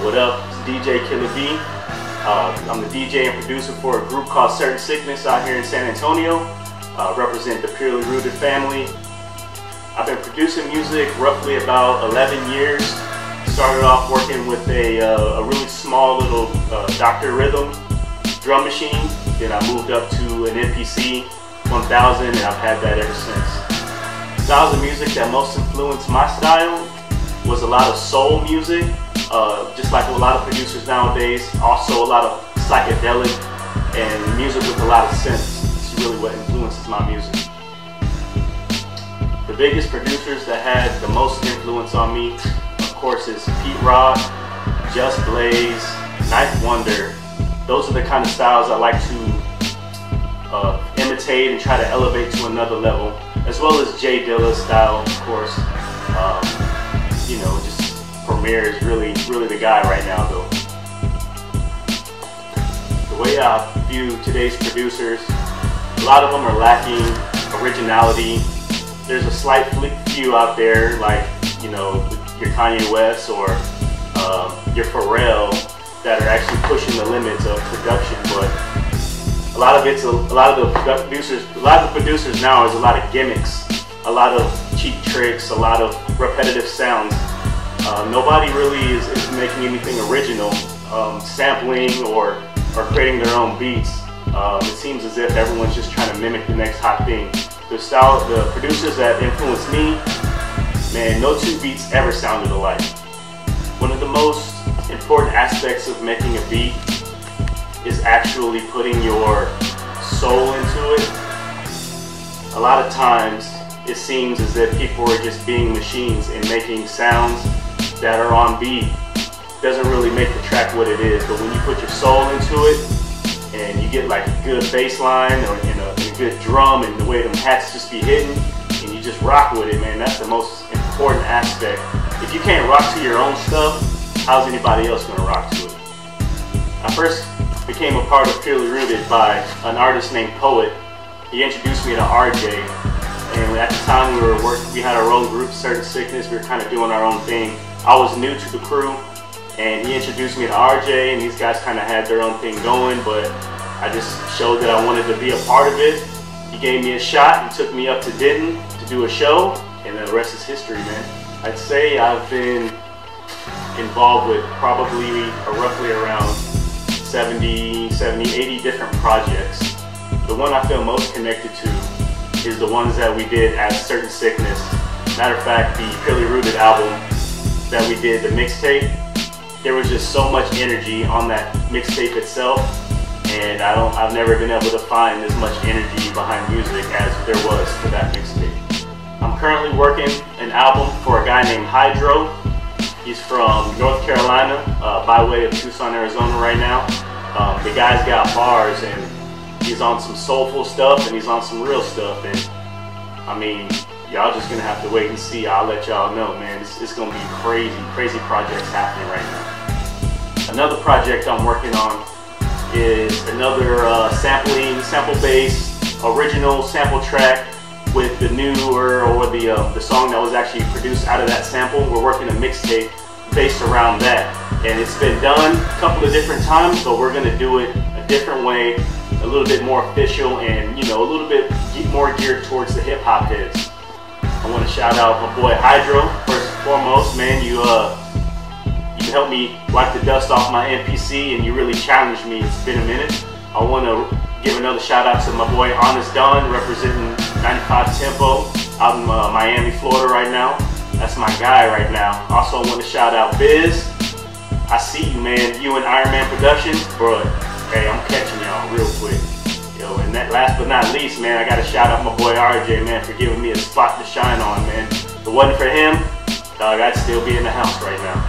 What up? It's DJ Killa Bee. I'm the DJ and producer for a group called Certain Sickness out here in San Antonio. Represent the Purely Rooted family. I've been producing music roughly about 11 years. Started off working with a really small little Dr. Rhythm drum machine. Then I moved up to an MPC 1000 and I've had that ever since. Styles of music that most influenced my style was a lot of soul music, just like a lot of producers nowadays. Also a lot of psychedelic and music with a lot of synths. It's really what influences my music. The biggest producers that had the most influence on me, of course, is Pete Rock, Just Blaze, Ninth Wonder. Those are the kind of styles I like to imitate and try to elevate to another level, as well as Jay Dilla's style, of course. You know, just Premier is really the guy right now, though. The way I view today's producers, a lot of them are lacking originality. There's a slight few out there, like, you know, your Kanye West or your Pharrell, that are actually pushing the limits of production. But a lot of the producers now is a lot of gimmicks, a lot of cheap tricks, a lot of repetitive sounds. Nobody really is making anything original, sampling or creating their own beats. It seems as if everyone's just trying to mimic the next hot thing. The producers that influenced me, man, no two beats ever sounded alike. One of the most important aspects of making a beat is actually putting your soul into it. A lot of times it seems as if people are just being machines and making sounds that are on beat. Doesn't really make the track what it is, but when you put your soul into it and you get like a good bass line or a good drum and the way them hats just be hitting and you just rock with it, man, that's the most important aspect. If you can't rock to your own stuff, how's anybody else gonna rock to it? I first became a part of Purely Rooted by an artist named Poet. He introduced me to RJ, and at the time we had our own group, Certain Sickness. We were kind of doing our own thing. I was new to the crew, and he introduced me to RJ, and these guys kind of had their own thing going, but I just showed that I wanted to be a part of it. He gave me a shot. He took me up to Denton to do a show, and the rest is history, man. I'd say I've been involved with probably roughly around 70, 80 different projects. The one I feel most connected to is the ones that we did as Certain Sickness. Matter of fact, the Purely Rooted album that we did, the mixtape, there was just so much energy on that mixtape itself, and I've never been able to find as much energy behind music as there was for that mixtape. I'm currently working an album for a guy named Hydro. He's from North Carolina, by way of Tucson, Arizona right now. The guy's got bars, and he's on some soulful stuff, and he's on some real stuff. And I mean, y'all just gonna have to wait and see. I'll let y'all know, man. It's gonna be crazy projects happening right now. Another project I'm working on is another sample-based, original sample track with the newer, or the song that was actually produced out of that sample. We're working a mixtape based around that, and it's been done a couple of different times, but we're gonna do it a different way, a little bit more official, and a little bit more geared towards the hip hop heads. I want to shout out my boy Hydro first and foremost, man. You helped me wipe the dust off my MPC, and you really challenged me. It's been a minute. I want to give another shout out to my boy Honest Don, representing 95 Tempo out in Miami, Florida right now. That's my guy right now. Also, I want to shout out Biz. I see you, man. You and Iron Man Productions, bro. Hey, I'm catching y'all real quick. Yo, and that last but not least, man, I got to shout out my boy RJ, man, for giving me a spot to shine on, man. If it wasn't for him, dog, I'd still be in the house right now.